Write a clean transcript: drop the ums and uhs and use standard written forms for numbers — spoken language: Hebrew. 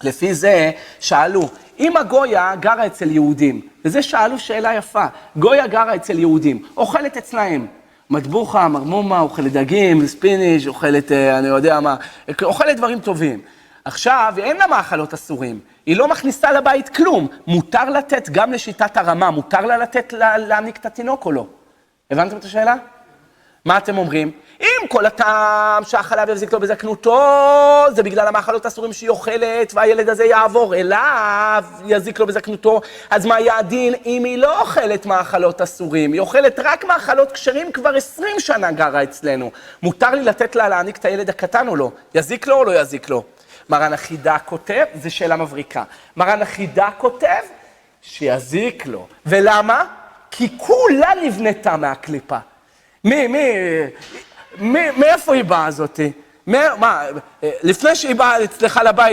לפי זה שאלו, אם הגויה גרה אצל יהודים, וזה שאלו שאלה יפה, גויה גרה אצל יהודים, אוכלת אצלהם, מטבוחה, מרמומה, אוכלת דגים, ספיניש, אוכלת, אני יודע מה, אוכלת דברים טובים. עכשיו, אין לה מאכלות אסורים, היא לא מכניסה לבית כלום, מותר לתת גם לשיטת הרמה, מותר לה לתת להעניק את התינוק או לא? הבנתם את השאלה? מה אתם אומרים? אם כל הטעם שהחלב יזיק לו בזקנותו, זה בגלל המאכלות אסורים שהיא אוכלת, והילד הזה יעבור אליו, יזיק לו בזקנותו, אז מה יהיה הדין אם היא לא אוכלת מאכלות אסורים? היא אוכלת רק מאכלות כשרים, כבר 20 שנה גרה אצלנו. מותר לי לתת לה להעניק את הילד הקטן או לא? יזיק לו או לא יזיק לו? מרן החידה כותב, זו שאלה מבריקה. מרן החידה כותב שיזיק לו. ולמה? כי כולה נבנתה מהקליפה. מאיפה היא באה הזאתי? לפני שהיא באה אצלך לבית,